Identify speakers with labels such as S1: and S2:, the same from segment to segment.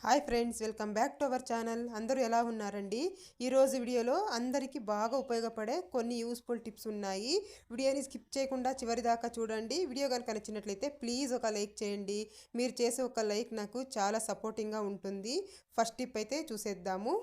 S1: Hi friends, welcome back to our channel. అందరూ ఎలా ఉన్నారండి? ఈరోజు వీడియోలో అందరికీ బాగా ఉపయోగపడే కొన్ని యూస్ఫుల్ టిప్స్ ఉన్నాయి. వీడియోని స్కిప్ చేయకుండా చివరి దాకా చూడండి. వీడియో కనుక నచ్చినట్లయితే ప్లీజ్ ఒక లైక్ చేయండి. మీరు చేసే ఒక లైక్ నాకు చాలా సపోర్టింగ్గా ఉంటుంది. ఫస్ట్ టిప్ అయితే చూసేద్దాము.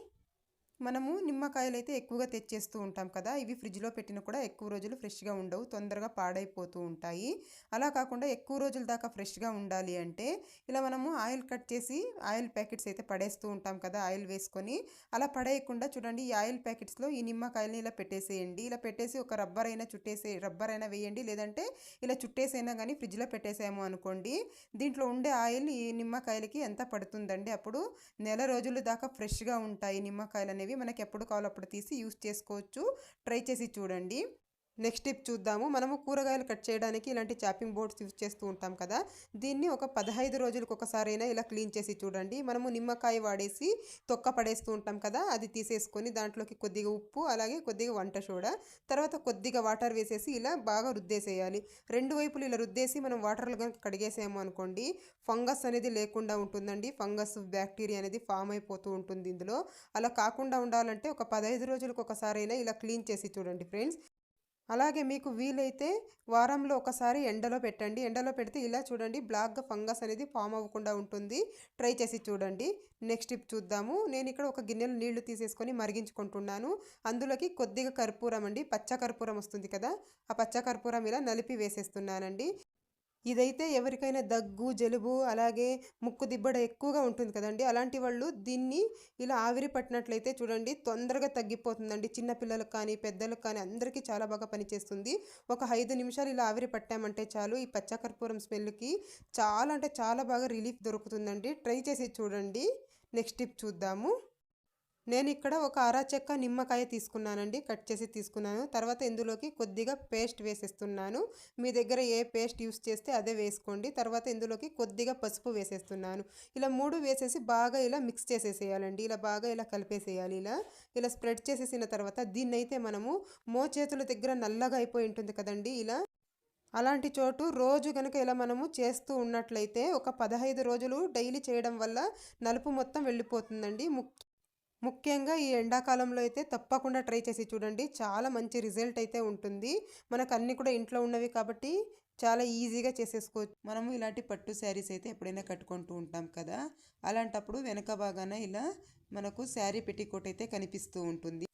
S1: మనము నిమ్మకాయలు అయితే ఎక్కువగా తెచ్చేస్తూ ఉంటాం కదా. ఇవి ఫ్రిడ్జ్లో పెట్టినా కూడా ఎక్కువ రోజులు ఫ్రెష్గా ఉండవు, తొందరగా పాడైపోతూ ఉంటాయి. అలా కాకుండా ఎక్కువ రోజుల దాకా ఫ్రెష్గా ఉండాలి అంటే ఇలా మనము ఆయిల్ కట్ చేసి ఆయిల్ ప్యాకెట్స్ అయితే పడేస్తూ ఉంటాం కదా, ఆయిల్ వేసుకొని. అలా పడేయకుండా చూడండి, ఈ ఆయిల్ ప్యాకెట్స్లో ఈ నిమ్మకాయలని ఇలా పెట్టేసేయండి. ఇలా పెట్టేసి ఒక రబ్బర్ అయినా వేయండి, లేదంటే ఇలా చుట్టేసైనా కానీ ఫ్రిడ్జ్లో పెట్టేసాము అనుకోండి, దీంట్లో ఉండే ఆయిల్ ఈ నిమ్మకాయలకి ఎంత పడుతుందండి. అప్పుడు నెల రోజుల దాకా ఫ్రెష్గా ఉంటాయి నిమ్మకాయలు అనేవి. మనకి ఎప్పుడు కావాలో అప్పుడు తీసి యూస్ చేసుకోవచ్చు. ట్రై చేసి చూడండి. నెక్స్ట్ టిప్ చూద్దాము. మనము కూరగాయలు కట్ చేయడానికి ఇలాంటి చాపింగ్ బోర్డ్స్ యూజ్ చేస్తూ ఉంటాం కదా. దీన్ని ఒక 15 రోజులకు ఒకసారైనా ఇలా క్లీన్ చేసి చూడండి. మనము నిమ్మకాయ వాడేసి తొక్క పడేస్తూ ఉంటాం కదా, అది తీసేసుకొని దాంట్లోకి కొద్దిగా ఉప్పు, అలాగే కొద్దిగా వంట సోడా, తర్వాత కొద్దిగా వాటర్ వేసేసి ఇలా బాగా రుద్దేసేయాలి. రెండు వైపులు ఇలా రుద్దేసి మనం వాటర్లో కనుక కడిగేసాము అనుకోండి, ఫంగస్ అనేది లేకుండా ఉంటుందండి. ఫంగస్, బ్యాక్టీరియా అనేది ఫామ్ అయిపోతూ ఉంటుంది ఇందులో. అలా కాకుండా ఉండాలంటే ఒక 15 రోజులకు ఒకసారైనా ఇలా క్లీన్ చేసి చూడండి ఫ్రెండ్స్. అలాగే మీకు వీలైతే వారంలో ఒకసారి ఎండలో పెట్టండి. ఎండలో పెడితే ఇలా చూడండి, బ్లాక్గా ఫంగస్ అనేది ఫామ్ అవ్వకుండా ఉంటుంది. ట్రై చేసి చూడండి. నెక్స్ట్ టిప్ చూద్దాము. నేను ఇక్కడ ఒక గిన్నెలో నీళ్లు తీసేసుకొని మరిగించుకుంటున్నాను. అందులోకి కొద్దిగా కర్పూరం అండి, పచ్చ కర్పూరం వస్తుంది కదా, ఆ పచ్చ కర్పూరం ఇలా నలిపి వేసేస్తున్నానండి. ఇదైతే ఎవరికైనా దగ్గు, జలుబు, అలాగే ముక్కు దిబ్బడ ఎక్కువగా ఉంటుంది కదండి, అలాంటి వాళ్ళు దీన్ని ఇలా ఆవిరి పట్టినట్లయితే చూడండి తొందరగా తగ్గిపోతుందండి. చిన్నపిల్లలకు కానీ పెద్దలకు కానీ అందరికీ చాలా బాగా పనిచేస్తుంది. ఒక 5 నిమిషాలు ఇలా ఆవిరి పట్టామంటే చాలు, ఈ పచ్చకర్పూరం స్మెల్కి చాలా అంటే చాలా బాగా రిలీఫ్ దొరుకుతుందండి. ట్రై చేసి చూడండి. నెక్స్ట్ టిప్ చూద్దాము. నేను ఇక్కడ ఒక చెక్క నిమ్మకాయ తీసుకున్నానండి, కట్ చేసి తీసుకున్నాను. తర్వాత ఇందులోకి కొద్దిగా పేస్ట్ వేసేస్తున్నాను. మీ దగ్గర ఏ పేస్ట్ యూస్ చేస్తే అదే వేసుకోండి. తర్వాత ఇందులోకి కొద్దిగా పసుపు వేసేస్తున్నాను. ఇలా 3 వేసేసి బాగా ఇలా మిక్స్ చేసేసేయాలండి. ఇలా బాగా ఇలా కలిపేసేయాలి. ఇలా స్ప్రెడ్ చేసేసిన తర్వాత దీన్నైతే మనము మోచేతుల దగ్గర నల్లగా అయిపోయి ఉంటుంది కదండి, ఇలా అలాంటి చోటు రోజు కనుక ఇలా మనము చేస్తూ ఉన్నట్లయితే ఒక 15 రోజులు డైలీ చేయడం వల్ల నలుపు మొత్తం వెళ్ళిపోతుందండి. ముఖ్యంగా ఈ ఎండాకాలంలో అయితే తప్పకుండా ట్రై చేసి చూడండి. చాలా మంచి రిజల్ట్ అయితే ఉంటుంది. మనకు అన్నీ కూడా ఇంట్లో ఉన్నవి కాబట్టి చాలా ఈజీగా చేసేసుకోవచ్చు. మనము ఇలాంటి పట్టు శారీస్ అయితే ఎప్పుడైనా కట్టుకుంటూ ఉంటాం కదా, అలాంటప్పుడు వెనక భాగాన ఇలా మనకు శారీ పెట్టికోట్ అయితే కనిపిస్తూ ఉంటుంది.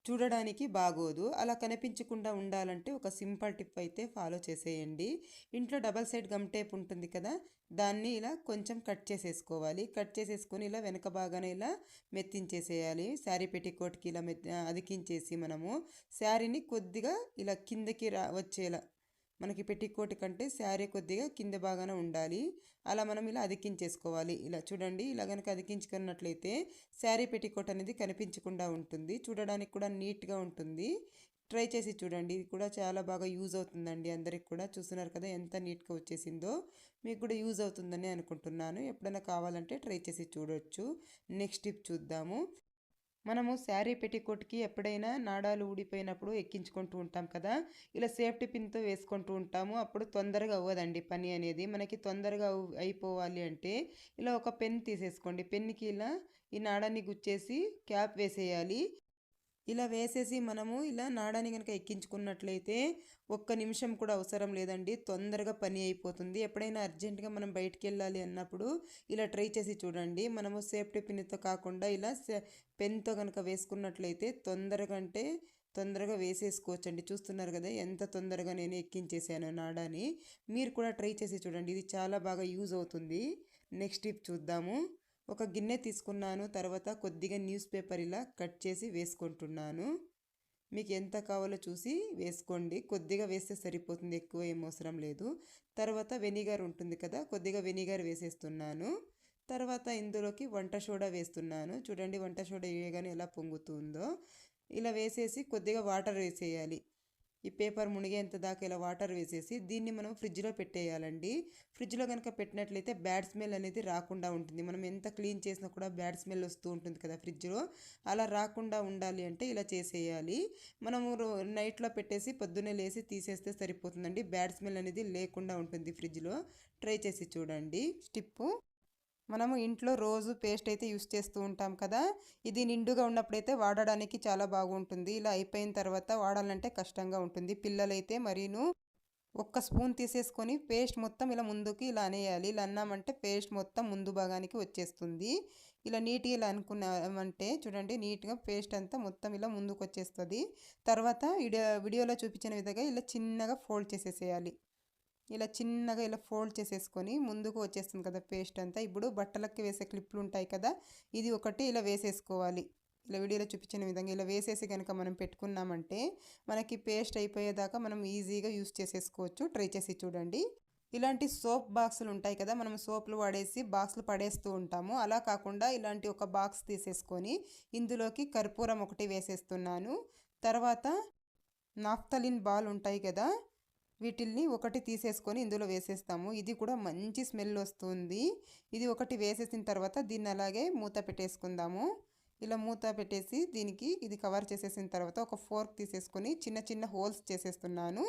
S1: చూడడానికి బాగోదు. అలా కనిపించకుండా ఉండాలంటే ఒక సింపుల్ టిప్ అయితే ఫాలో చేసేయండి. ఇంట్లో డబల్ సైడ్ గమ్ టేప్ ఉంటుంది కదా, దాన్ని ఇలా కొంచెం కట్ చేసేసుకోవాలి. కట్ చేసేసుకొని ఇలా వెనక భాగాన ఇలా మెత్తించేసేయాలి. శారీ పెట్టికోట్కి ఇలా అదికించేసి మనము శారీని కొద్దిగా ఇలా కిందకి వచ్చేలా, మనకి పెట్టికోట్ కంటే శారీ కొద్దిగా కింద భాగాన ఉండాలి. అలా మనం ఇలా అదికించేసుకోవాలి. ఇలా చూడండి, ఇలా కనుక అదికించుకున్నట్లయితే శారీ పెట్టికోట్ అనేది కనిపించకుండా ఉంటుంది. చూడడానికి కూడా నీట్గా ఉంటుంది. ట్రై చేసి చూడండి. ఇది కూడా చాలా బాగా యూజ్ అవుతుందండి అందరికి కూడా. చూస్తున్నారు కదా ఎంత నీట్గా వచ్చేసిందో. మీకు కూడా యూజ్ అవుతుందని అనుకుంటున్నాను. ఎప్పుడైనా కావాలంటే ట్రై చేసి చూడొచ్చు. నెక్స్ట్ టిప్ చూద్దాము. మనము శారీ పెట్టికోట్కి ఎప్పుడైనా నాడాలు ఊడిపోయినప్పుడు ఎక్కించుకుంటూ ఉంటాం కదా, ఇలా సేఫ్టీ పిన్తో వేసుకుంటూ ఉంటాము. అప్పుడు తొందరగా అవ్వదండి పని అనేది. మనకి తొందరగా అయిపోవాలి అంటే ఇలా ఒక పెన్ తీసేసుకోండి. పెన్కి ఇలా ఈ నాడాన్ని గుచ్చేసి క్యాప్ వేసేయాలి. ఇలా వేసేసి మనము ఇలా నాడాన్ని కనుక ఎక్కించుకున్నట్లయితే ఒక్క నిమిషం కూడా అవసరం లేదండి, తొందరగా పని అయిపోతుంది. ఎప్పుడైనా అర్జెంటుగా మనం బయటికి వెళ్ళాలి అన్నప్పుడు ఇలా ట్రై చేసి చూడండి. మనము సేఫ్టీ పిన్తో కాకుండా ఇలా పెన్తో కనుక వేసుకున్నట్లయితే తొందరగా వేసేసుకోవచ్చండి. చూస్తున్నారు కదా ఎంత తొందరగా నేను ఎక్కించేసాను నాడాని. మీరు కూడా ట్రై చేసి చూడండి, ఇది చాలా బాగా యూజ్ అవుతుంది. నెక్స్ట్ టిప్ చూద్దాము. ఒక గిన్నె తీసుకున్నాను. తర్వాత కొద్దిగా న్యూస్ పేపర్ ఇలా కట్ చేసి వేసుకుంటున్నాను. మీకు ఎంత కావాలో చూసి వేసుకోండి. కొద్దిగా వేస్తే సరిపోతుంది, ఎక్కువ ఏం అవసరం లేదు. తర్వాత వెనిగర్ ఉంటుంది కదా, కొద్దిగా వెనిగర్ వేసేస్తున్నాను. తర్వాత ఇందులోకి వంట సోడా వేస్తున్నాను. చూడండి వంట సోడా వేయగానే ఎలా పొంగుతుందో. ఇలా వేసేసి కొద్దిగా వాటర్ వేసేయాలి. ఈ పేపర్ మునిగేంత దాకా ఇలా వాటర్ వేసేసి దీన్ని మనం ఫ్రిడ్జ్లో పెట్టేయాలండి. ఫ్రిడ్జ్లో కనుక పెట్టినట్లయితే బ్యాడ్ స్మెల్ అనేది రాకుండా ఉంటుంది. మనం ఎంత క్లీన్ చేసినా కూడా బ్యాడ్ స్మెల్ వస్తూ ఉంటుంది కదా ఫ్రిడ్జ్లో, అలా రాకుండా ఉండాలి అంటే ఇలా చేసేయాలి. మనము నైట్లో పెట్టేసి పొద్దున్నే లేసి తీసేస్తే సరిపోతుందండి. బ్యాడ్ స్మెల్ అనేది లేకుండా ఉంటుంది ఫ్రిడ్జ్లో. ట్రై చేసి చూడండి. స్టిప్పు మనము ఇంట్లో రోజు పేస్ట్ అయితే యూస్ చేస్తూ ఉంటాం కదా, ఇది నిండుగా ఉన్నప్పుడైతే వాడడానికి చాలా బాగుంటుంది. ఇలా అయిపోయిన తర్వాత వాడాలంటే కష్టంగా ఉంటుంది. పిల్లలైతే మరీను ఒక్క స్పూన్ తీసేసుకొని పేస్ట్ మొత్తం ఇలా ముందుకి ఇలా అనేయాలి. ఇలా అన్నామంటే పేస్ట్ మొత్తం ముందు భాగానికి వచ్చేస్తుంది. ఇలా నీట్గా ఇలా అనుకున్నామంటే చూడండి, నీట్గా పేస్ట్ అంతా మొత్తం ఇలా ముందుకు వచ్చేస్తుంది. తర్వాత వీడియోలో చూపించిన విధంగా ఇలా చిన్నగా ఫోల్డ్ చేసేసేయాలి. ఇలా చిన్నగా ఇలా ఫోల్డ్ చేసేసుకొని ముందుకు వచ్చేస్తుంది కదా పేస్ట్ అంతా. ఇప్పుడు బట్టలకి వేసే క్లిప్లు ఉంటాయి కదా, ఇది ఒకటి ఇలా వేసేసుకోవాలి. ఇలా వీడియోలో చూపించిన విధంగా ఇలా వేసేసి కనుక మనం పెట్టుకున్నామంటే మనకి పేస్ట్ అయిపోయేదాకా మనం ఈజీగా యూస్ చేసేసుకోవచ్చు. ట్రై చేసి చూడండి. ఇలాంటి సోప్ బాక్సులు ఉంటాయి కదా, మనం సోపులు వాడేసి బాక్సులు పడేస్తూ ఉంటాము. అలా కాకుండా ఇలాంటి ఒక బాక్స్ తీసేసుకొని ఇందులోకి కర్పూరం ఒకటి వేసేస్తున్నాను. తర్వాత నాఫ్తలిన్ బాల్ ఉంటాయి కదా, వీటిల్ని ఒకటి తీసేసుకొని ఇందులో వేసేస్తాము. ఇది కూడా మంచి స్మెల్ వస్తుంది. ఇది ఒకటి వేసేసిన తర్వాత దీన్ని అలాగే మూత పెట్టేసుకుందాము. ఇలా మూత పెట్టేసి దీనికి ఇది కవర్ చేసేసిన తర్వాత ఒక ఫోర్క్ తీసేసుకొని చిన్న చిన్న హోల్స్ చేసేస్తున్నాను.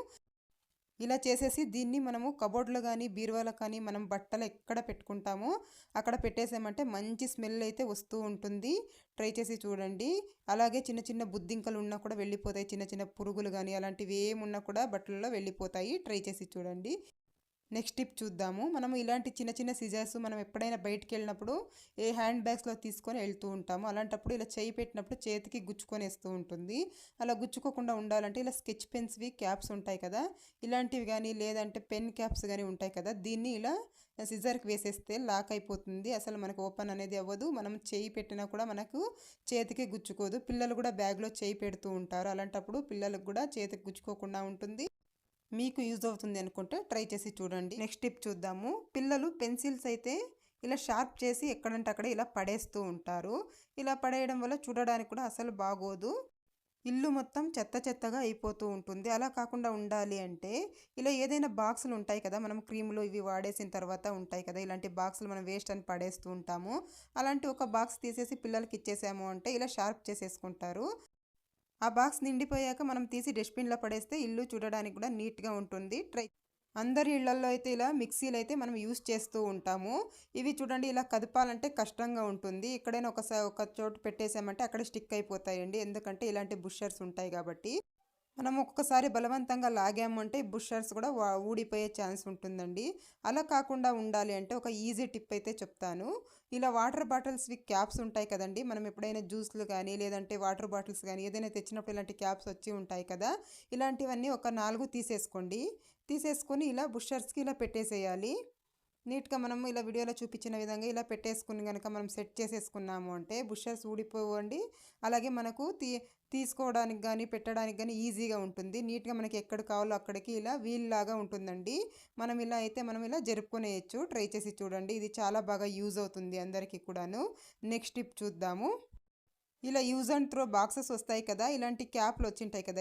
S1: ఇలా చేసేసి దీన్ని మనము కబోర్డ్లో కానీ బీరువాలో కానీ మనం బట్టలు ఎక్కడ పెట్టుకుంటామో అక్కడ పెట్టేసామంటే మంచి స్మెల్ అయితే వస్తూ ఉంటుంది. ట్రై చేసి చూడండి. అలాగే చిన్న చిన్న బుద్ధింకలు ఉన్నా కూడా వెళ్ళిపోతాయి. చిన్న చిన్న పురుగులు కానీ అలాంటివి ఏమున్నా కూడా బట్టలలో వెళ్ళిపోతాయి. ట్రై చేసి చూడండి. నెక్స్ట్ టిప్ చూద్దాము. మనము ఇలాంటి చిన్న చిన్న సిజర్స్ మనం ఎప్పుడైనా బయటికి వెళ్ళినప్పుడు ఏ హ్యాండ్ బ్యాగ్స్లో తీసుకొని వెళ్తూ ఉంటాము. అలాంటప్పుడు ఇలా చేయి పెట్టినప్పుడు చేతికి గుచ్చుకొని వేస్తూ ఉంటుంది. అలా గుచ్చుకోకుండా ఉండాలంటే ఇలా స్కెచ్ పెన్స్వి క్యాప్స్ ఉంటాయి కదా, ఇలాంటివి కానీ లేదంటే పెన్ క్యాప్స్ కానీ ఉంటాయి కదా, దీన్ని ఇలా సిజర్కి వేసేస్తే లాక్ అయిపోతుంది. అసలు మనకు ఓపెన్ అనేది అవ్వదు. మనం చేయి పెట్టినా కూడా మనకు చేతికి గుచ్చుకోదు. పిల్లలు కూడా బ్యాగ్లో చేయి పెడుతూ ఉంటారు. అలాంటప్పుడు పిల్లలకు కూడా చేతికి గుచ్చుకోకుండా ఉంటుంది. మీకు యూజ్ అవుతుంది అనుకుంటే ట్రై చేసి చూడండి. నెక్స్ట్ టిప్ చూద్దాము. పిల్లలు పెన్సిల్స్ అయితే ఇలా షార్ప్ చేసి ఎక్కడంటే అక్కడ ఇలా పడేస్తూ ఉంటారు. ఇలా పడేయడం వల్ల చూడడానికి కూడా అసలు బాగోదు. ఇల్లు మొత్తం చెత్త చెత్తగా అయిపోతూ ఉంటుంది. అలా కాకుండా ఉండాలి అంటే ఇలా ఏదైనా బాక్సులు ఉంటాయి కదా, మనం క్రీములు ఇవి వాడేసిన తర్వాత ఉంటాయి కదా, ఇలాంటి బాక్సులు మనం వేస్ట్ అని పడేస్తూ ఉంటాము. అలాంటి ఒక బాక్స్ తీసేసి పిల్లలకి ఇచ్చేసాము అంటే ఇలా షార్ప్ చేసేసుకుంటారు. ఆ బాక్స్ నిండిపోయాక మనం తీసి డస్ట్బిన్లో పడేస్తే ఇల్లు చూడడానికి కూడా నీట్గా ఉంటుంది. అందరి ఇళ్లలో అయితే ఇలా మిక్సీలు అయితే మనం యూస్ చేస్తూ ఉంటాము. ఇవి చూడండి, ఇలా కదపాలంటే కష్టంగా ఉంటుంది. ఎక్కడైనా ఒక చోటు పెట్టేసామంటే అక్కడ స్టిక్ అయిపోతాయండి. ఎందుకంటే ఇలాంటి బుషర్స్ ఉంటాయి కాబట్టి. మనం ఒక్కొక్కసారి బలవంతంగా లాగాము అంటే బుషర్స్ కూడా ఊడిపోయే ఛాన్స్ ఉంటుందండి. అలా కాకుండా ఉండాలి అంటే ఒక ఈజీ టిప్ అయితే చెప్తాను. ఇలా వాటర్ బాటిల్స్వి క్యాప్స్ ఉంటాయి కదండి, మనం ఎప్పుడైనా జ్యూస్లు కానీ లేదంటే వాటర్ బాటిల్స్ కానీ ఏదైనా తెచ్చినప్పుడు ఇలాంటి క్యాప్స్ వచ్చి ఉంటాయి కదా, ఇలాంటివన్నీ ఒక 4 తీసేసుకోండి. తీసేసుకొని ఇలా బుషర్స్కి ఇలా పెట్టేసేయాలి. నీట్గా మనము ఇలా వీడియోలో చూపించిన విధంగా ఇలా పెట్టేసుకుని కనుక మనం సెట్ చేసేసుకున్నాము అంటే బుషర్స్ ఊడిపోవండి. అలాగే మనకు తీసుకోవడానికి కానీ పెట్టడానికి కానీ ఈజీగా ఉంటుంది. నీట్గా మనకి ఎక్కడ కావాలో అక్కడికి ఇలా వీల్ లాగా ఉంటుందండి. మనం ఇలా జరుపుకునేయచ్చు. ట్రై చేసి చూడండి. ఇది చాలా బాగా యూజ్ అవుతుంది అందరికీ కూడాను. నెక్స్ట్ టిప్ చూద్దాము. ఇలా యూజ్ అండ్ త్రో బాక్సెస్ వస్తాయి కదా, ఇలాంటి క్యాప్లు వచ్చింటాయి కదా,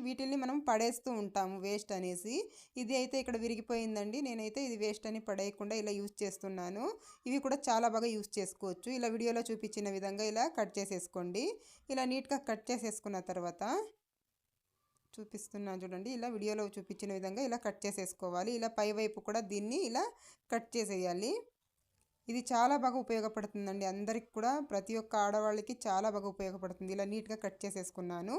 S1: వీటిల్ని మనం పడేస్తూ ఉంటాము వేస్ట్ అనేసి. ఇది అయితే ఇక్కడ విరిగిపోయిందండి. నేనైతే ఇది వేస్ట్ అని పడేయకుండా ఇలా యూజ్ చేస్తున్నాను. ఇవి కూడా చాలా బాగా యూజ్ చేసుకోవచ్చు. ఇలా వీడియోలో చూపించిన విధంగా ఇలా కట్ చేసేసుకోండి. ఇలా నీట్గా కట్ చేసేసుకున్న తర్వాత చూపిస్తున్నాను చూడండి. ఇలా వీడియోలో చూపించిన విధంగా ఇలా కట్ చేసేసుకోవాలి. ఇలా పైవైపు కూడా దీన్ని ఇలా కట్ చేసేయాలి. ఇది చాలా బాగా ఉపయోగపడుతుందండి. అందరికి కూడా ప్రతి ఒక్క ఆడవాళ్ళకి చాలా బాగా ఉపయోగపడుతుంది. ఇలా నీట్గా కట్ చేసేసుకున్నాను.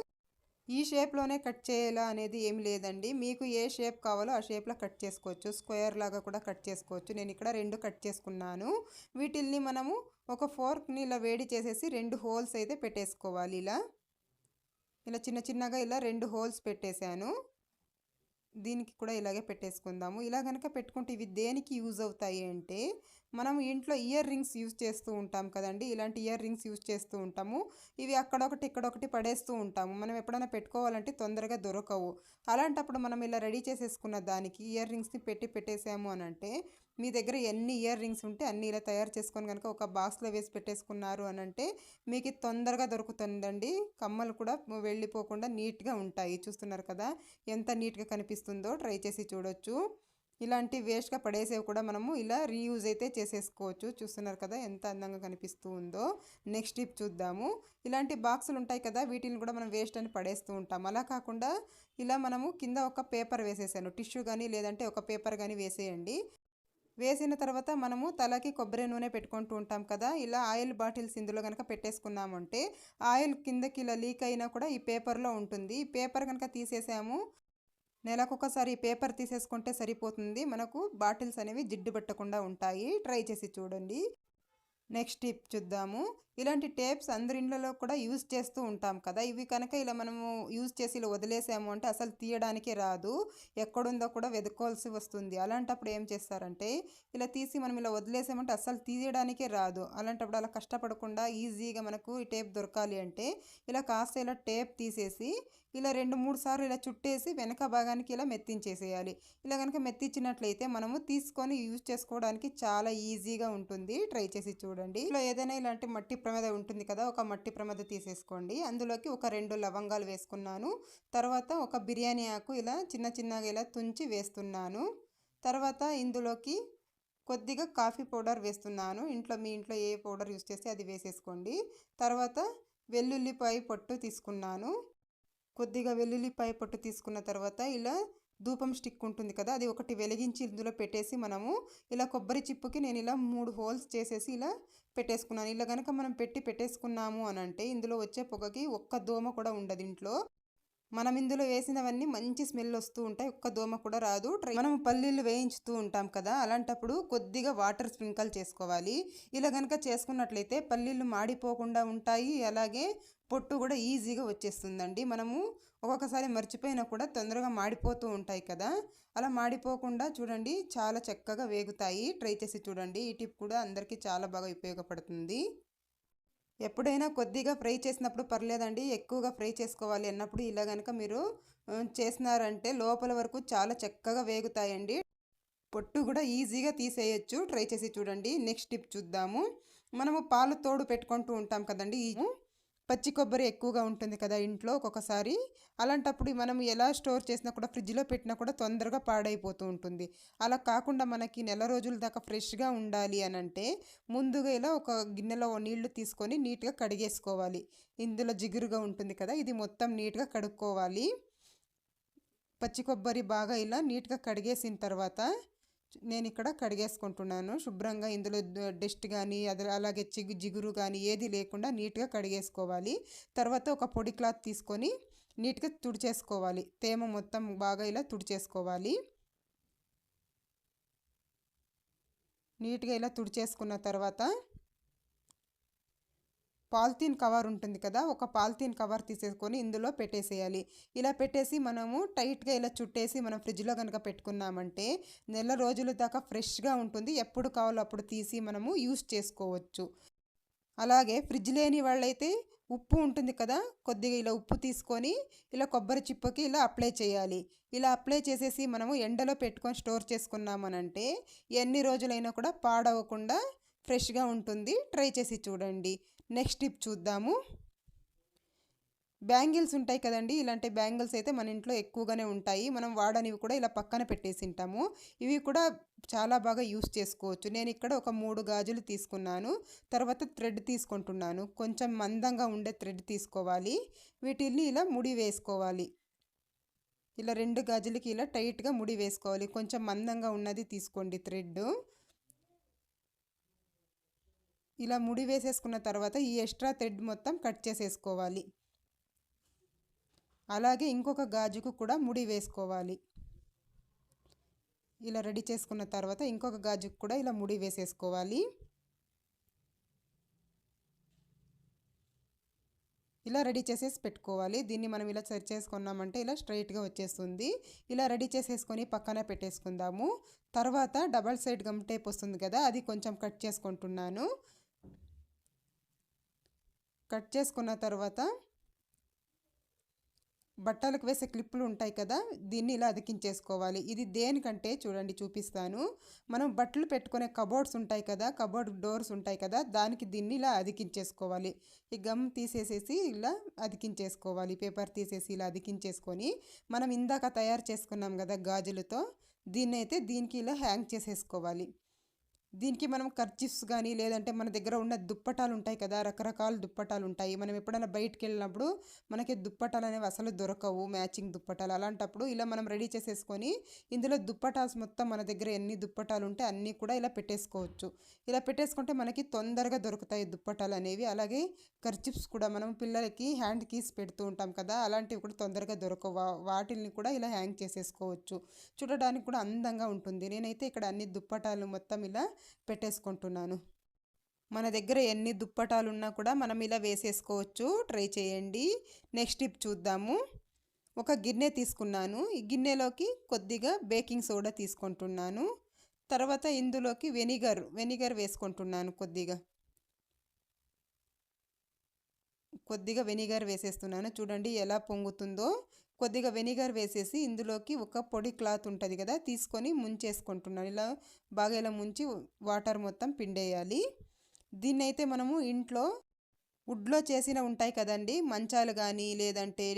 S1: ఈ షేప్లోనే కట్ చేయాలా అనేది ఏమి లేదండి. మీకు ఏ షేప్ కావాలో ఆ షేప్లో కట్ చేసుకోవచ్చు. స్క్వేర్ లాగా కూడా కట్ చేసుకోవచ్చు. నేను ఇక్కడ 2 కట్ చేసుకున్నాను. వీటిల్ని మనము ఒక ఫోర్క్ని ఇలా వేడి చేసేసి 2 హోల్స్ అయితే పెట్టేసుకోవాలి. ఇలా చిన్న చిన్నగా ఇలా 2 హోల్స్ పెట్టేశాను. దీనికి కూడా ఇలాగే పెట్టేసుకుందాము. ఇలా కనుక పెట్టుకుంటే ఇవి దేనికి యూజ్ అవుతాయి అంటే, మనం ఇంట్లో ఇయర్ రింగ్స్ యూజ్ చేస్తూ ఉంటాం కదండి, ఇలాంటి ఇయర్ రింగ్స్ యూజ్ చేస్తూ ఉంటాము. ఇవి అక్కడొకటి ఇక్కడొకటి పడేస్తూ ఉంటాము. మనం ఎప్పుడైనా పెట్టుకోవాలంటే తొందరగా దొరకవు. అలాంటప్పుడు మనం ఇలా రెడీ చేసేసుకున్న దానికి ఇయర్ రింగ్స్ని పెట్టేసాము అని అంటే, మీ దగ్గర ఎన్ని ఇయర్ రింగ్స్ ఉంటే అన్ని ఇలా తయారు చేసుకొని కనుక ఒక బాక్స్లో వేసి పెట్టేసుకున్నారు అని అంటే మీకు తొందరగా దొరుకుతుందండి. కమ్మలు కూడా వెళ్ళిపోకుండా నీట్గా ఉంటాయి. చూస్తున్నారు కదా ఎంత నీట్గా కనిపిస్తుందో. ట్రై చేసి చూడొచ్చు. ఇలాంటి వేస్ట్గా పడేసేవి కూడా మనము ఇలా రీయూజ్ అయితే చేసేసుకోవచ్చు. చూస్తున్నారు కదా ఎంత అందంగా కనిపిస్తూ ఉందో. నెక్స్ట్ టిప్ చూద్దాము. ఇలాంటి బాక్సులు ఉంటాయి కదా, వీటిని కూడా మనం వేస్ట్ అని పడేస్తూ ఉంటాం. అలా కాకుండా ఇలా మనము కింద ఒక పేపర్ వేసేసాను, టిష్యూ కానీ లేదంటే ఒక పేపర్ కానీ వేసేయండి. వేసిన తర్వాత మనము తలకి కొబ్బరి నూనె పెట్టుకుంటూ ఉంటాం కదా, ఇలా ఆయిల్ బాటిల్స్ ఇందులో కనుక పెట్టేసుకున్నామంటే ఆయిల్ కిందకి ఇలా లీక్ అయినా కూడా ఈ పేపర్లో ఉంటుంది. ఈ పేపర్ కనుక తీసేసాము, నెలకొకసారి ఈ పేపర్ తీసేసుకుంటే సరిపోతుంది. మనకు బాటిల్స్ అనేవి జిడ్డు పట్టకుండా ఉంటాయి. ట్రై చేసి చూడండి. నెక్స్ట్ టిప్ చూద్దాము. ఇలాంటి టేప్స్ అందరి ఇళ్ళలో కూడా యూజ్ చేస్తూ ఉంటాం కదా, ఇవి కనుక ఇలా మనము యూజ్ చేసి ఇలా వదిలేసాము అంటే అసలు తీయడానికే రాదు, ఎక్కడుందో కూడా వెతుక్కోవాల్సి వస్తుంది. అలాంటప్పుడు ఏం చేస్తారంటే ఇలా తీసి మనం ఇలా వదిలేసామంటే అసలు తీయడానికే రాదు. అలాంటప్పుడు అలా కష్టపడకుండా ఈజీగా మనకు ఈ టేప్ దొరకాలి అంటే ఇలా కాస్త ఇలా టేప్ తీసేసి ఇలా 2-3 సార్లు ఇలా చుట్టేసి వెనక భాగానికి ఇలా మెత్తించేసేయాలి. ఇలా కనుక మెత్తించినట్లయితే మనము తీసుకొని యూజ్ చేసుకోవడానికి చాలా ఈజీగా ఉంటుంది. ట్రై చేసి చూడండి. ఇలా ఏదైనా ఇలాంటి మట్టి ప్రమిద ఉంటుంది కదా, ఒక మట్టి ప్రమిద తీసేసుకోండి. అందులోకి ఒక 2 లవంగాలు వేసుకున్నాను. తర్వాత ఒక బిర్యానీ ఆకు ఇలా చిన్నగా ఇలా తుంచి వేస్తున్నాను. తర్వాత ఇందులోకి కొద్దిగా కాఫీ పౌడర్ వేస్తున్నాను. మీ ఇంట్లో ఏ పౌడర్ యూజ్ చేస్తే అది వేసేసుకోండి. తర్వాత వెల్లుల్లిపాయ పొట్టు తీసుకున్నాను. కొద్దిగా వెల్లుల్లిపాయ పొట్టు తీసుకున్న తర్వాత ఇలా ధూపం స్టిక్ ఉంటుంది కదా, అది ఒకటి వెలిగించి ఇందులో పెట్టేసి మనము ఇలా కొబ్బరి చిప్పుకి నేను ఇలా 3 హోల్స్ చేసేసి ఇలా పెట్టేసుకున్నాను. ఇలా కనుక మనం పెట్టేసుకున్నాము అని అంటే ఇందులో వచ్చే పొగకి ఒక్క దోమ కూడా ఉండదు ఇంట్లో. మనం ఇందులో వేసినవన్నీ మంచి స్మెల్ వస్తూ ఉంటాయి, ఒక్క దోమ కూడా రాదు. మనం పల్లీలు వేయించుతూ ఉంటాం కదా, అలాంటప్పుడు కొద్దిగా వాటర్ స్ప్రింకల్ చేసుకోవాలి. ఇలా కనుక చేసుకున్నట్లయితే పల్లీలు మాడిపోకుండా ఉంటాయి, అలాగే పొట్టు కూడా ఈజీగా వచ్చేస్తుందండి. మనము ఒక్కొక్కసారి మర్చిపోయినా కూడా తొందరగా మాడిపోతూ ఉంటాయి కదా, అలా మాడిపోకుండా చూడండి చాలా చక్కగా వేగుతాయి. ట్రై చేసి చూడండి. ఈ టిప్ కూడా అందరికీ చాలా బాగా ఉపయోగపడుతుంది. ఎప్పుడైనా కొద్దిగా ఫ్రై చేసినప్పుడు పర్లేదండి, ఎక్కువగా ఫ్రై చేసుకోవాలి అన్నప్పుడు ఇలా కనుక మీరు చేసినారంటే లోపల వరకు చాలా చక్కగా వేగుతాయండి. పొట్టు కూడా ఈజీగా తీసేయచ్చు. ట్రై చేసి చూడండి. నెక్స్ట్ టిప్ చూద్దాము. మనము పాలు తోడు పెట్టుకుంటూ ఉంటాం కదండి, పచ్చి కొబ్బరి ఎక్కువగా ఉంటుంది కదా ఇంట్లో ఒక్కొక్కసారి. అలాంటప్పుడు మనం ఎలా స్టోర్ చేసినా కూడా ఫ్రిడ్జ్లో పెట్టినా కూడా తొందరగా పాడైపోతూ ఉంటుంది. అలా కాకుండా మనకి నెల రోజుల దాకా ఫ్రెష్గా ఉండాలి అని అంటే ముందుగా ఇలా ఒక గిన్నెలో నీళ్లు తీసుకొని నీట్గా కడిగేసుకోవాలి. ఇందులో జిగురుగా ఉంటుంది కదా, ఇది మొత్తం నీట్గా కడుక్కోవాలి. పచ్చి కొబ్బరి బాగా ఇలా నీట్గా కడిగేసిన తర్వాత నేను ఇక్కడ కడిగేసుకుంటున్నాను శుభ్రంగా. ఇందులో డస్ట్ కానీ అలాగే జిగురు కానీ ఏది లేకుండా నీట్గా కడిగేసుకోవాలి. తర్వాత ఒక పొడి క్లాత్ తీసుకొని నీట్గా తుడిచేసుకోవాలి. తేమ మొత్తం బాగా ఇలా తుడిచేసుకోవాలి. నీట్గా ఇలా తుడిచేసుకున్న తర్వాత పాలిథీన్ కవర్ ఉంటుంది కదా, ఒక పాలిథీన్ కవర్ తీసేసుకొని ఇందులో పెట్టేసేయాలి. ఇలా పెట్టేసి మనము టైట్గా ఇలా చుట్టేసి మనం ఫ్రిడ్జ్లో కనుక పెట్టుకున్నామంటే నెల రోజుల దాకా ఫ్రెష్గా ఉంటుంది. ఎప్పుడు కావాలో అప్పుడు తీసి మనము యూస్ చేసుకోవచ్చు. అలాగే ఫ్రిడ్జ్ లేని వాళ్ళైతే ఉప్పు ఉంటుంది కదా, కొద్దిగా ఇలా ఉప్పు తీసుకొని ఇలా కొబ్బరి చిప్పకి ఇలా అప్లై చేయాలి. ఇలా అప్లై చేసేసి మనము ఎండలో పెట్టుకొని స్టోర్ చేసుకున్నామనంటే ఎన్ని రోజులైనా కూడా పాడవకుండా ఫ్రెష్గా ఉంటుంది. ట్రై చేసి చూడండి. నెక్స్ట్ టిప్ చూద్దాము. బ్యాంగిల్స్ ఉంటాయి కదండి, ఇలాంటి బ్యాంగిల్స్ అయితే మన ఇంట్లో ఎక్కువగానే ఉంటాయి. మనం వాడనివి కూడా ఇలా పక్కన పెట్టేసి ఉంటాము. ఇవి కూడా చాలా బాగా యూస్ చేసుకోవచ్చు. నేను ఇక్కడ ఒక 3 గాజులు తీసుకున్నాను. తర్వాత థ్రెడ్ తీసుకుంటున్నాను. కొంచెం మందంగా ఉండే థ్రెడ్ తీసుకోవాలి. వీటిని ఇలా ముడి వేసుకోవాలి. ఇలా 2 గాజులకి ఇలా టైట్గా ముడి వేసుకోవాలి. కొంచెం మందంగా ఉన్నది తీసుకోండి థ్రెడ్. ఇలా ముడి వేసేసుకున్న తర్వాత ఈ ఎక్స్ట్రా థ్రెడ్ మొత్తం కట్ చేసేసుకోవాలి. అలాగే ఇంకొక గాజుకు కూడా ముడి వేసుకోవాలి. ఇలా రెడీ చేసుకున్న తర్వాత ఇంకొక గాజుకు కూడా ఇలా ముడి వేసేసుకోవాలి. ఇలా రెడీ చేసేసి పెట్టుకోవాలి. దీన్ని మనం ఇలా సెట్ చేసుకున్నామంటే ఇలా స్ట్రైట్గా వచ్చేస్తుంది. ఇలా రెడీ చేసేసుకొని పక్కన పెట్టేసుకుందాము. తర్వాత డబల్ సైడ్ గమ్ టేప్ వస్తుంది కదా, అది కొంచెం కట్ చేసుకుంటున్నాను. కట్ చేసుకున్న తర్వాత బట్టలకు వేసే క్లిప్పులు ఉంటాయి కదా, దీన్ని ఇలా అతికించేసుకోవాలి. ఇది దేనికంటే చూడండి చూపిస్తాను. మనం బట్టలు పెట్టుకునే కబోర్డ్స్ ఉంటాయి కదా, కబోర్డ్ డోర్స్ ఉంటాయి కదా, దానికి దీన్ని ఇలా అతికించేసుకోవాలి. ఈ గమ్ తీసేసేసి ఇలా అతికించేసుకోవాలి. పేపర్ తీసేసి ఇలా అతికించేసుకొని మనం ఇందాక తయారు చేసుకున్నాం కదా గాజులతో, దీన్నైతే దీనికి ఇలా హ్యాంగ్ చేసేసుకోవాలి. దీనికి మనం కర్చీఫ్స్ కానీ లేదంటే మన దగ్గర ఉన్న దుప్పటాలు ఉంటాయి కదా, రకరకాల దుప్పటాలు ఉంటాయి. మనం ఎప్పుడైనా బయటికి వెళ్ళినప్పుడు మనకి దుప్పటాలు అనేవి అసలు దొరకవు, మ్యాచింగ్ దుప్పటాలు. అలాంటప్పుడు ఇలా మనం రెడీ చేసేసుకొని ఇందులో దుప్పటాస్ మొత్తం మన దగ్గర ఎన్ని దుప్పటాలు ఉంటే అన్నీ కూడా ఇలా పెట్టేసుకోవచ్చు. ఇలా పెట్టేసుకుంటే మనకి తొందరగా దొరుకుతాయి దుప్పటాలు అనేవి. అలాగే కర్చీఫ్స్ కూడా మనం పిల్లలకి హ్యాండ్ కీస్ పెడుతూ ఉంటాం కదా, అలాంటివి కూడా తొందరగా దొరకవు. వాటిని కూడా ఇలా హ్యాంగ్ చేసేసుకోవచ్చు. చూడడానికి కూడా అందంగా ఉంటుంది. నేనైతే ఇక్కడ అన్ని దుప్పటాలు మొత్తం ఇలా పెట్టేసుకుంటున్నాను. మన దగ్గర ఎన్ని దుప్పటాలు ఉన్నా కూడా మనం ఇలా వేసేసుకోవచ్చు. ట్రై చేయండి. నెక్స్ట్ టిప్ చూద్దాము. ఒక గిన్నె తీసుకున్నాను. ఈ గిన్నెలోకి కొద్దిగా బేకింగ్ సోడా తీసుకుంటున్నాను. తర్వాత ఇందులోకి వెనిగర్ వేసుకుంటున్నాను. కొద్దిగా వెనిగర్ వేసేస్తున్నాను. చూడండి ఎలా పొంగుతుందో. కొద్దిగా వెనిగర్ వేసేసి ఇందులోకి ఒక పొడి క్లాత్ ఉంటుంది కదా, తీసుకొని ముంచేసుకుంటున్నాను. ఇలా ముంచి వాటర్ మొత్తం పిండేయాలి. దీన్నైతే మనము ఇంట్లో వుడ్లో చేసిన ఉంటాయి కదండి, మంచాలు కానీ లేదంటే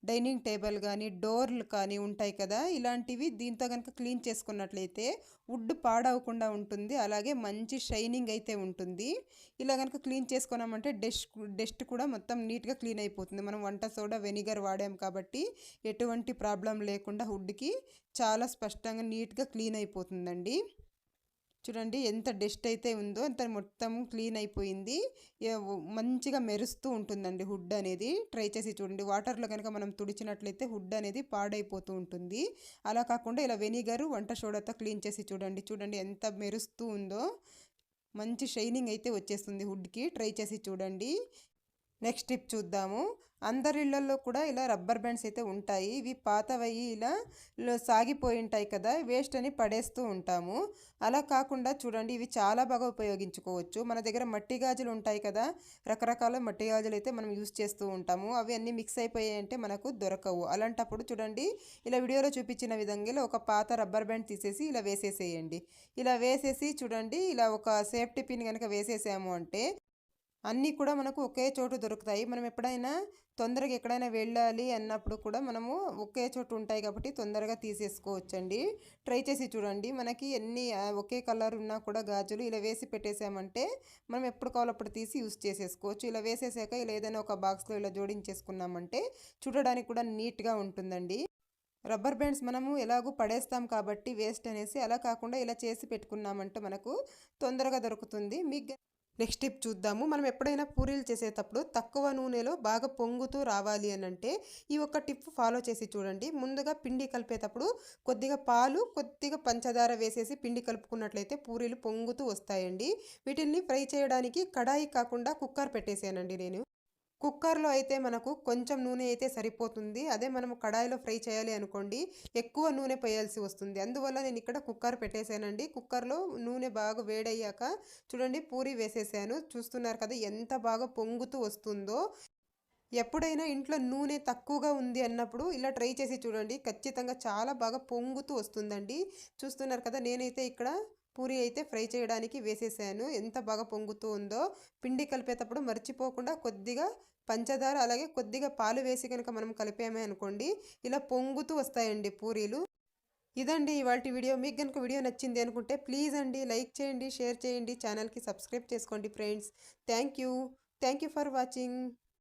S1: డైనింగ్ టేబుల్ కానీ డోర్లు కానీ ఉంటాయి కదా, ఇలాంటివి దీంతో కనుక క్లీన్ చేసుకున్నట్లయితే వుడ్ పాడవకుండా ఉంటుంది. అలాగే మంచి షైనింగ్ అయితే ఉంటుంది. ఇలా కనుక క్లీన్ చేసుకున్నామంటే డస్ట్ కూడా మొత్తం నీట్గా క్లీన్ అయిపోతుంది. మనం వంట సోడా వెనిగర్ వాడాం కాబట్టి ఎటువంటి ప్రాబ్లం లేకుండా వుడ్కి చాలా స్పష్టంగా నీట్గా క్లీన్ అయిపోతుందండి. చూడండి ఎంత డస్ట్ అయితే ఉందో అంత మొత్తం క్లీన్ అయిపోయింది. మంచిగా మెరుస్తూ ఉంటుందండి హుడ్ అనేది. ట్రై చేసి చూడండి. వాటర్లో కనుక మనం తుడిచినట్లయితే హుడ్ అనేది పాడైపోతూ ఉంటుంది. అలా కాకుండా ఇలా వెనిగర్ వంట సోడాతో క్లీన్ చేసి చూడండి ఎంత మెరుస్తూ ఉందో. మంచి షైనింగ్ అయితే వచ్చేస్తుంది హుడ్కి. ట్రై చేసి చూడండి. నెక్స్ట్ టిప్ చూద్దాము. అందరి ఇళ్లలో కూడా ఇలా రబ్బర్ బ్యాండ్స్ అయితే ఉంటాయి. ఇవి పాతవయ్యి ఇలా సాగిపోయి ఉంటాయి కదా, వేస్ట్ అని పడేస్తూ ఉంటాము. అలా కాకుండా చూడండి, ఇవి చాలా బాగా ఉపయోగించుకోవచ్చు. మన దగ్గర మట్టి గాజులు ఉంటాయి కదా, రకరకాల మట్టి గాజులు అయితే మనం యూస్ చేస్తూ ఉంటాము. అవి అన్నీ మిక్స్ అయిపోయాయి అంటే మనకు దొరకవు. అలాంటప్పుడు చూడండి, ఇలా వీడియోలో చూపించిన విధంగా ఇలా ఒక పాత రబ్బర్ బ్యాండ్ తీసేసి ఇలా వేసేసేయండి. ఇలా వేసేసి చూడండి, ఇలా ఒక సేఫ్టీ పిన్ కనుక వేసేసాము అంటే అన్నీ కూడా మనకు ఒకే చోటు దొరుకుతాయి. మనం ఎప్పుడైనా తొందరగా ఎక్కడైనా వెళ్ళాలి అన్నప్పుడు కూడా మనము ఒకే చోటు ఉంటాయి కాబట్టి తొందరగా తీసేసుకోవచ్చండి. ట్రై చేసి చూడండి. మనకి ఎన్ని ఒకే కలర్ ఉన్నా కూడా గాజులు ఇలా వేసి పెట్టేసామంటే మనం ఎప్పుడు కావాలో అప్పుడు తీసి యూస్ చేసేసుకోవచ్చు. ఇలా వేసేసాక ఇలా ఏదైనా ఒక బాక్స్లో ఇలా జోడించేసుకున్నామంటే చూడడానికి కూడా నీట్గా ఉంటుందండి. రబ్బర్ బ్యాండ్స్ మనము ఎలాగూ పడేస్తాం కాబట్టి వేస్ట్ అనేసి, అలా కాకుండా ఇలా చేసి పెట్టుకున్నామంటే మనకు తొందరగా దొరుకుతుంది. నెక్స్ట్ టిప్ చూద్దాము. మనం ఎప్పుడైనా పూరీలు చేసేటప్పుడు తక్కువ నూనెలో బాగా పొంగుతూ రావాలి అని అంటే ఈ ఒక్క టిప్ ఫాలో చేసి చూడండి. ముందుగా పిండి కలిపేటప్పుడు కొద్దిగా పాలు, కొద్దిగా పంచదార వేసేసి పిండి కలుపుకున్నట్లయితే పూరీలు పొంగుతూ వస్తాయండి. వీటిని ఫ్రై చేయడానికి కడాయి కాకుండా కుక్కర్ పెట్టేసానండి నేను. కుక్కర్లో అయితే మనకు కొంచెం నూనె అయితే సరిపోతుంది. అదే మనము కడాయిలో ఫ్రై చేయాలి అనుకోండి, ఎక్కువ నూనె పోయాల్సి వస్తుంది. అందువల్ల నేను ఇక్కడ కుక్కర్ పెట్టేశానండి. కుక్కర్లో నూనె బాగా వేడయ్యాక చూడండి పూరి వేసేసాను. చూస్తున్నారు కదా ఎంత బాగా పొంగుతూ వస్తుందో. ఎప్పుడైనా ఇంట్లో నూనె తక్కువగా ఉంది అన్నప్పుడు ఇలా ట్రై చేసి చూడండి. ఖచ్చితంగా చాలా బాగా పొంగుతూ వస్తుందండి. చూస్తున్నారు కదా, నేనైతే ఇక్కడ పూరి అయితే ఫ్రై చేయడానికి వేసేసాను. ఎంత బాగా పొంగుతూ ఉందో. పిండి కలిపేటప్పుడు మర్చిపోకుండా కొద్దిగా పంచదార అలాగే కొద్దిగా పాలు వేసి కనుక మనం కలిపామే అనుకోండి, ఇలా పొంగుతూ వస్తాయండి పూరీలు. ఇదండి ఇవాల్టి వీడియో. మీకు కనుక వీడియో నచ్చింది అనుకుంటే ప్లీజ్ అండి లైక్ చేయండి, షేర్ చేయండి, ఛానల్కి సబ్స్క్రైబ్ చేసుకోండి friends. Thank you for watching.